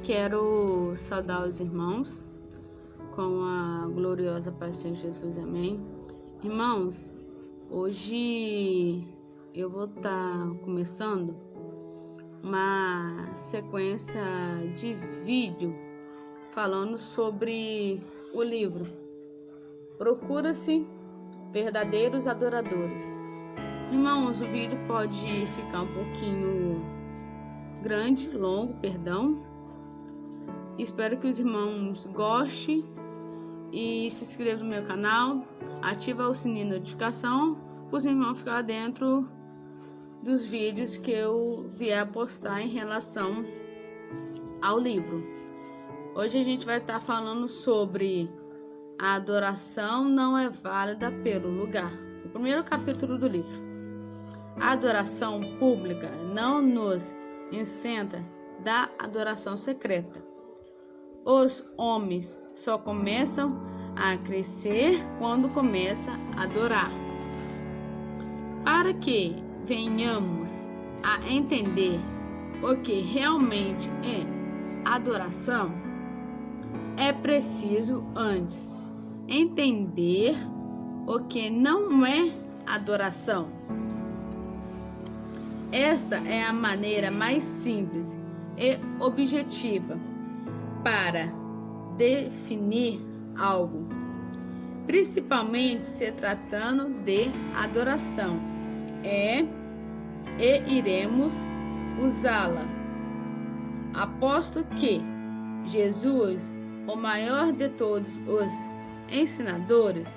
Quero saudar os irmãos com a gloriosa paz do Senhor Jesus, amém. Irmãos, hoje eu vou estar começando uma sequência de vídeo falando sobre o livro Procura-se Verdadeiros Adoradores. Irmãos, o vídeo pode ficar um pouquinho grande, longo, perdão. Espero que os irmãos gostem e se inscrevam no meu canal, ativa o sininho de notificação para os irmãos ficar dentro dos vídeos que eu vier a postar em relação ao livro. Hoje a gente vai estar falando sobre a adoração não é válida pelo lugar. O primeiro capítulo do livro. A adoração pública não nos isenta da adoração secreta. Os homens só começam a crescer quando começam a adorar. Para que venhamos a entender o que realmente é adoração, é preciso antes entender o que não é adoração. Esta é a maneira mais simples e objetiva para definir algo, principalmente se tratando de adoração, e iremos usá-la. Aposto que Jesus, o maior de todos os ensinadores,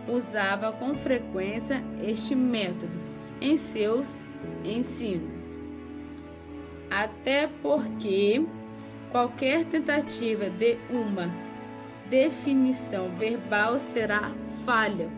usava com frequência este método em seus ensinos. Até porque qualquer tentativa de uma definição verbal será falha.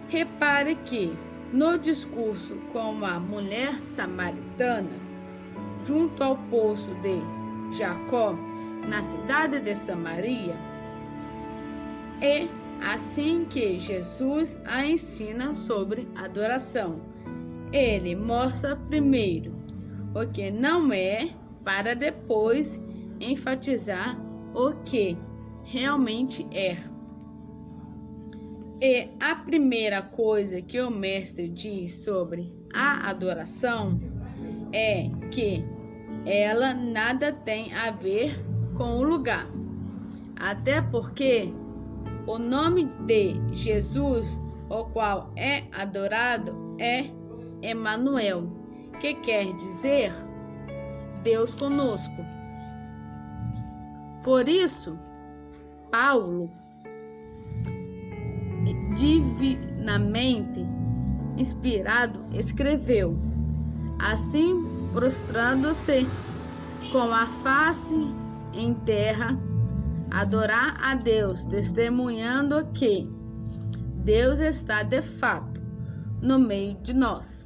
Repare que no discurso com a mulher samaritana, junto ao poço de Jacó, na cidade de Samaria, é assim que Jesus a ensina sobre adoração. Ele mostra primeiro o que não é, para depois enfatizar o que realmente é. E a primeira coisa que o mestre diz sobre a adoração é que ela nada tem a ver com o lugar. Até porque o nome de Jesus, o qual é adorado, é Emanuel, que quer dizer Deus conosco. Por isso, Paulo, divinamente inspirado, escreveu: assim, prostrando-se com a face em terra, adorar a Deus, testemunhando que Deus está de fato no meio de nós.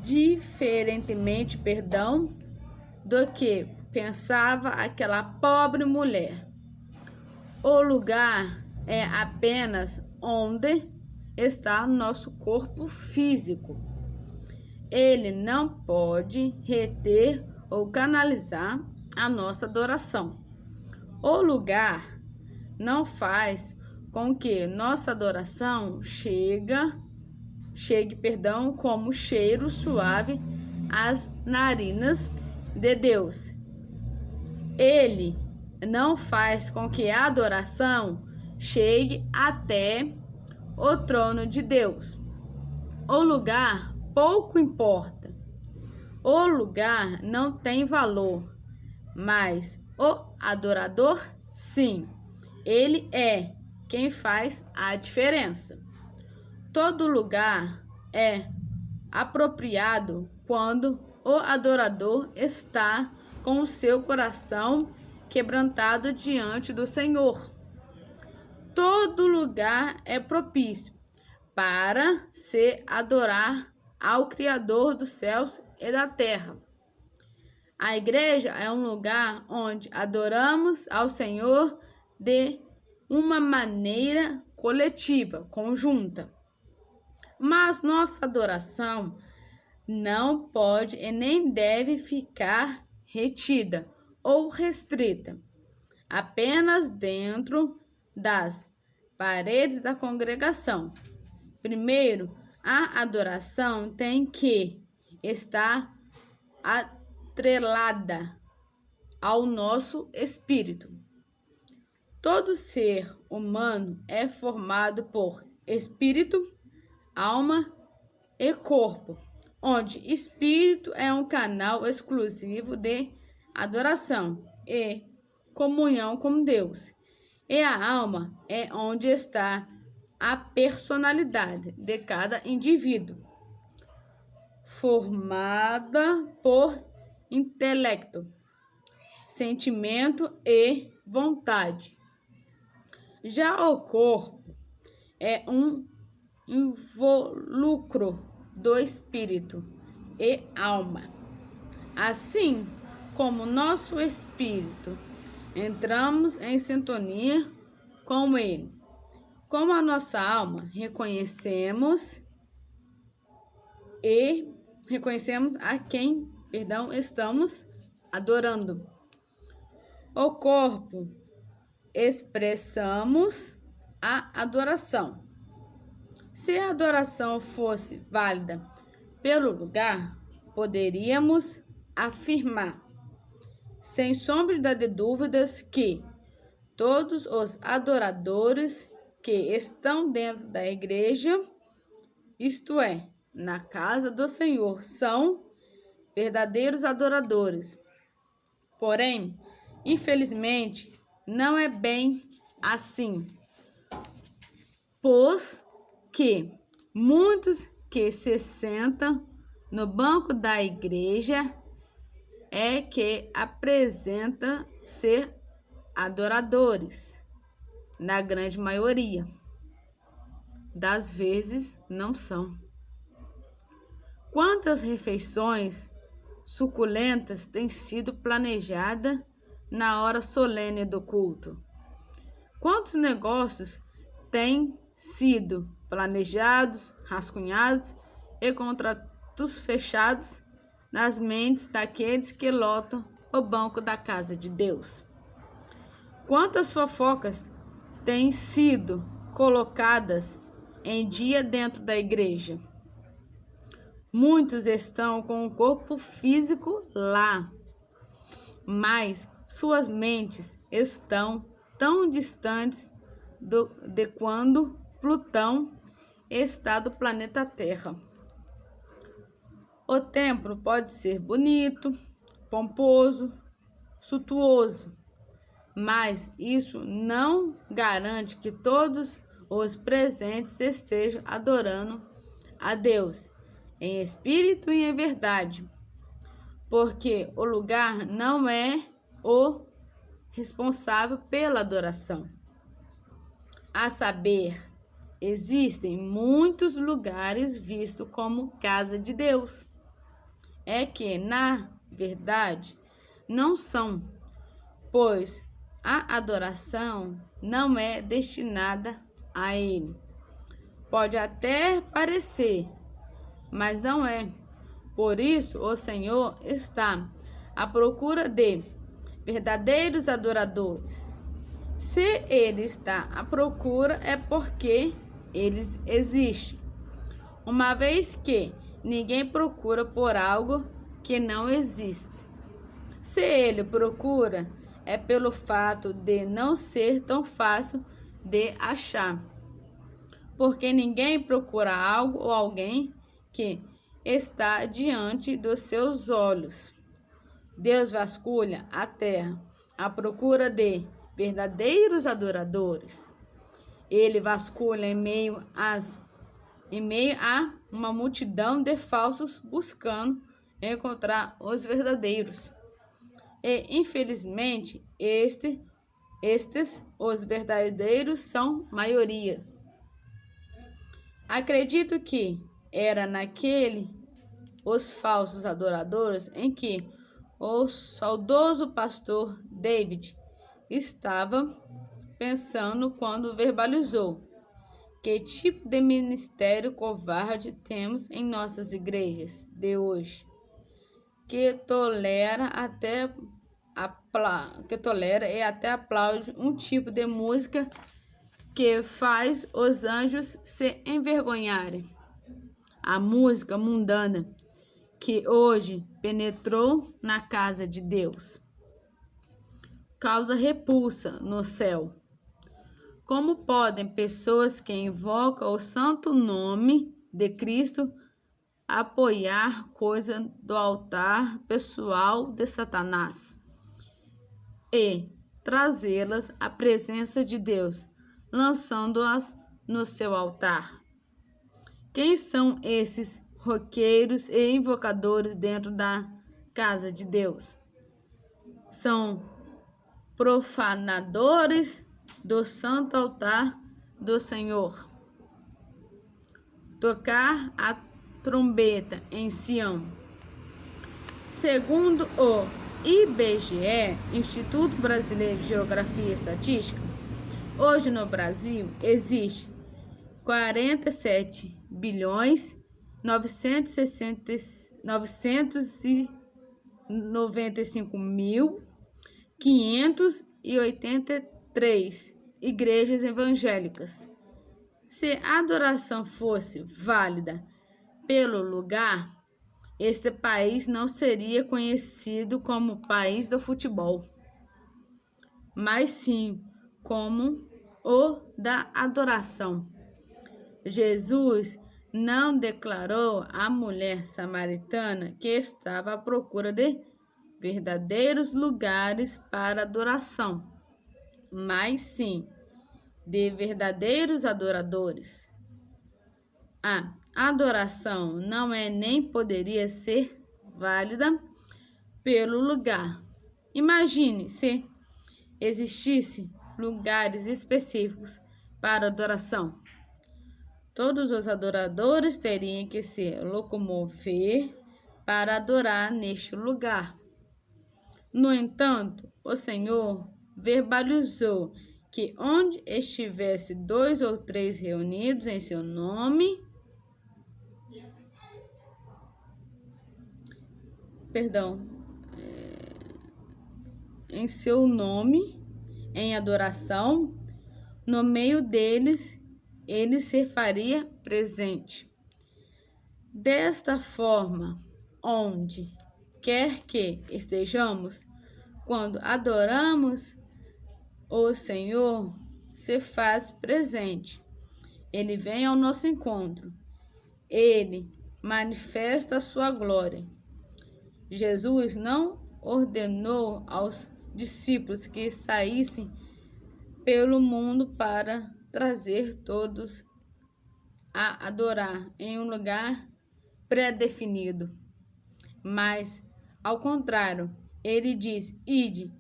Diferentemente, do que pensava aquela pobre mulher. O lugar é apenas onde está nosso corpo físico. Ele não pode reter ou canalizar a nossa adoração. O lugar não faz com que nossa adoração chegue como cheiro suave às narinas de Deus. Ele não faz com que a adoração chegue até o trono de Deus. O lugar pouco importa. O lugar não tem valor, mas o adorador, sim. Ele é quem faz a diferença. Todo lugar é apropriado quando o adorador está com o seu coração quebrantado diante do Senhor. Todo lugar é propício para se adorar ao Criador dos céus e da terra. A igreja é um lugar onde adoramos ao Senhor de uma maneira coletiva, conjunta. Mas nossa adoração não pode e nem deve ficar retida ou restrita apenas dentro das paredes da congregação. Primeiro, a adoração tem que estar atrelada ao nosso espírito. Todo ser humano é formado por espírito, alma e corpo, onde espírito é um canal exclusivo de adoração e comunhão com Deus, e a alma é onde está a personalidade de cada indivíduo, formada por intelecto, sentimento e vontade. Já o corpo é um invólucro do espírito e alma. Assim como nosso espírito, entramos em sintonia com ele. Como a nossa alma, reconhecemos a quem, estamos adorando. O corpo, expressamos a adoração. Se a adoração fosse válida pelo lugar, poderíamos afirmar, sem sombra de dúvidas, que todos os adoradores que estão dentro da igreja, isto é, na casa do Senhor, são verdadeiros adoradores. Porém, infelizmente, não é bem assim, pois que muitos que se sentam no banco da igreja é que apresentam ser adoradores. Na grande maioria das vezes não são. Quantas refeições suculentas têm sido planejadas na hora solene do culto? Quantos negócios têm sido planejados, rascunhados e contratos fechados nas mentes daqueles que lotam o banco da casa de Deus? Quantas fofocas têm sido colocadas em dia dentro da igreja? Muitos estão com o corpo físico lá, mas suas mentes estão tão distantes de quando Plutão está do planeta Terra. O templo pode ser bonito, pomposo, suntuoso, mas isso não garante que todos os presentes estejam adorando a Deus em espírito e em verdade, porque o lugar não é o responsável pela adoração. A saber, existem muitos lugares vistos como casa de Deus, é que, na verdade, não são, pois a adoração não é destinada a ele. Pode até parecer, mas não é. Por isso, o Senhor está à procura de verdadeiros adoradores. Se ele está à procura, é porque eles existem. Uma vez que ninguém procura por algo que não existe. Se ele procura, é pelo fato de não ser tão fácil de achar. Porque ninguém procura algo ou alguém que está diante dos seus olhos. Deus vasculha a terra à procura de verdadeiros adoradores. Ele vasculha em meio a uma multidão de falsos buscando encontrar os verdadeiros. E, infelizmente, os verdadeiros são maioria. Acredito que era naquele os falsos adoradores em que o saudoso pastor David estava pensando quando verbalizou: Que tipo de ministério covarde temos em nossas igrejas de hoje? Que tolera e até aplaude um tipo de música que faz os anjos se envergonharem. A música mundana que hoje penetrou na casa de Deus causa repulsa no céu. Como podem pessoas que invocam o santo nome de Cristo apoiar coisa do altar pessoal de Satanás e trazê-las à presença de Deus, lançando-as no seu altar? Quem são esses roqueiros e invocadores dentro da casa de Deus? São profanadores do santo altar do Senhor. Tocar a trombeta em Sião. Segundo o IBGE, Instituto Brasileiro de Geografia e Estatística, hoje no Brasil existe 47.995.583 igrejas evangélicas. Se a adoração fosse válida pelo lugar, este país não seria conhecido como país do futebol, mas sim como o da adoração. Jesus não declarou à mulher samaritana que estava à procura de verdadeiros lugares para adoração, mas sim de verdadeiros adoradores. A adoração não é nem poderia ser válida pelo lugar. Imagine se existissem lugares específicos para adoração. Todos os adoradores teriam que se locomover para adorar neste lugar. No entanto, o Senhor verbalizou que onde estivesse 2 ou 3 reunidos em seu nome, em seu nome, em adoração, no meio deles, ele se faria presente. Desta forma, onde quer que estejamos, quando adoramos, o Senhor se faz presente. Ele vem ao nosso encontro. Ele manifesta a sua glória. Jesus não ordenou aos discípulos que saíssem pelo mundo para trazer todos a adorar em um lugar pré-definido. Mas, ao contrário, ele diz: ide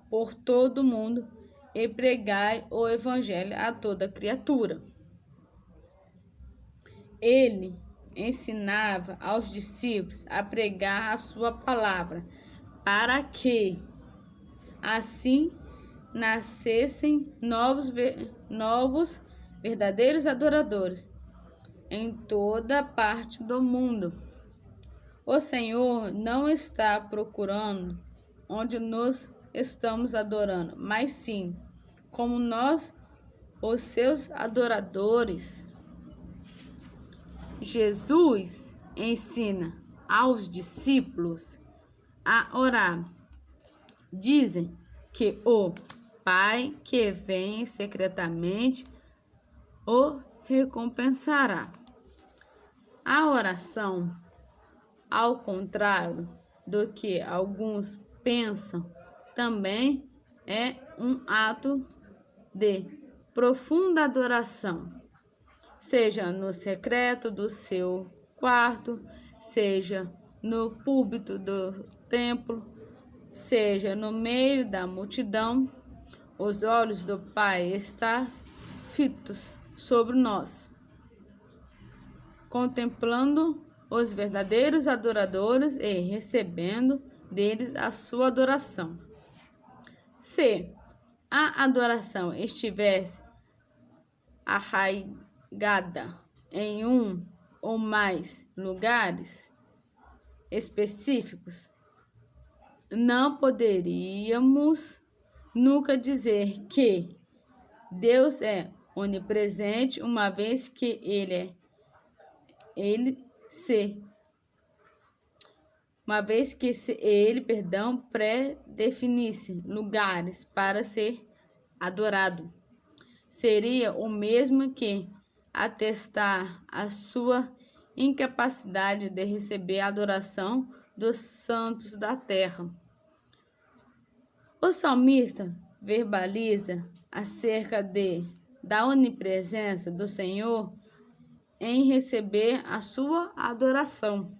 por todo o mundo e pregai o evangelho a toda criatura. Ele ensinava aos discípulos a pregar a sua palavra, para que assim nascessem novos verdadeiros adoradores em toda parte do mundo. O Senhor não está procurando onde nos estamos adorando, mas sim como nós, os seus adoradores. Jesus ensina aos discípulos a orar. Dizem que o Pai que vem secretamente o recompensará. A oração, ao contrário do que alguns pensam, também é um ato de profunda adoração, seja no secreto do seu quarto, seja no púlpito do templo, seja no meio da multidão. Os olhos do Pai estão fitos sobre nós, contemplando os verdadeiros adoradores e recebendo deles a sua adoração. Se a adoração estivesse arraigada em um ou mais lugares específicos, não poderíamos nunca dizer que Deus é onipresente, uma vez que se ele pré-definisse lugares para ser adorado. Seria o mesmo que atestar a sua incapacidade de receber a adoração dos santos da terra. O salmista verbaliza acerca da onipresença do Senhor em receber a sua adoração.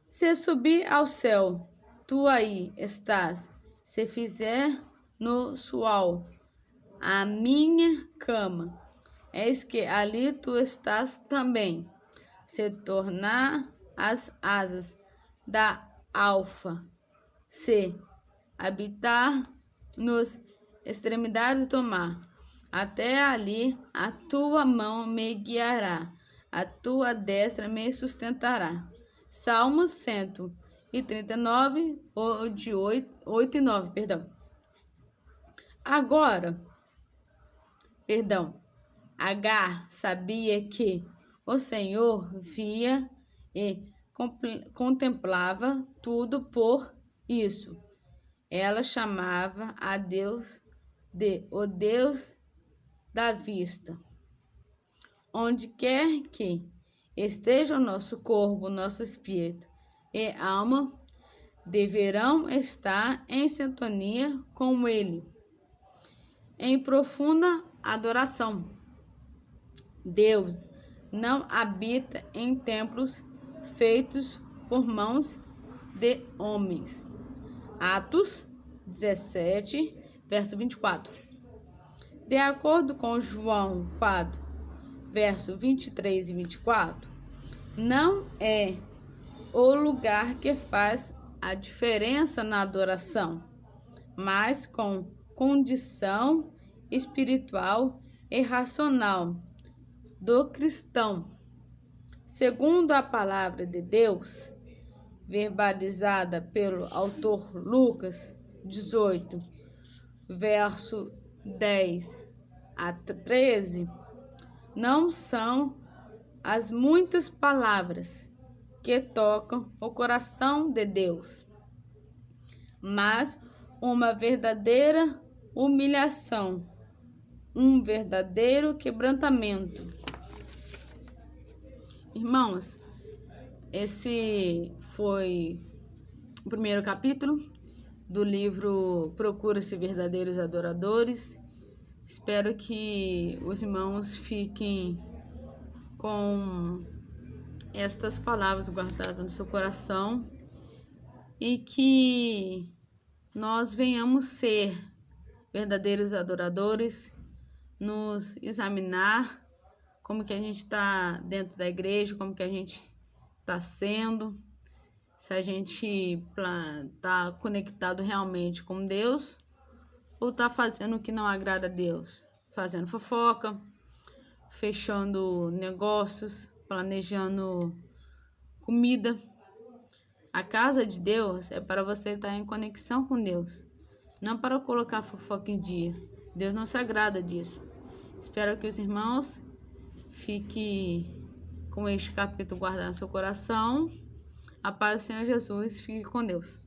Se subir ao céu, tu aí estás. Se fizer no sual a minha cama, eis que ali tu estás também. Se tornar as asas da alfa, se habitar nos extremidades do mar, até ali a tua mão me guiará, a tua destra me sustentará. Salmos 139, de 8 e 9, Agar sabia que o Senhor via e contemplava tudo, por isso ela chamava a Deus de o Deus da vista. Onde quer que esteja o nosso corpo, nosso espírito e alma deverão estar em sintonia com Ele, em profunda adoração. Deus não habita em templos feitos por mãos de homens. Atos 17, verso 24. De acordo com João 4, verso 23 e 24, não é o lugar que faz a diferença na adoração, mas com condição espiritual e racional do cristão. Segundo a palavra de Deus, verbalizada pelo autor Lucas 18, verso 10 a 13, não são as muitas palavras que tocam o coração de Deus, mas uma verdadeira humilhação, um verdadeiro quebrantamento. Irmãos, esse foi o primeiro capítulo do livro Procura-se Verdadeiros Adoradores. Espero que os irmãos fiquem com estas palavras guardadas no seu coração e que nós venhamos ser verdadeiros adoradores, nos examinar como que a gente está dentro da igreja, como que a gente está sendo, se a gente está conectado realmente com Deus ou está fazendo o que não agrada a Deus, fazendo fofoca, fechando negócios, planejando comida. A casa de Deus é para você estar em conexão com Deus, não para colocar fofoca em dia. Deus não se agrada disso. Espero que os irmãos fiquem com este capítulo guardado no seu coração. A paz do Senhor Jesus. Fique com Deus.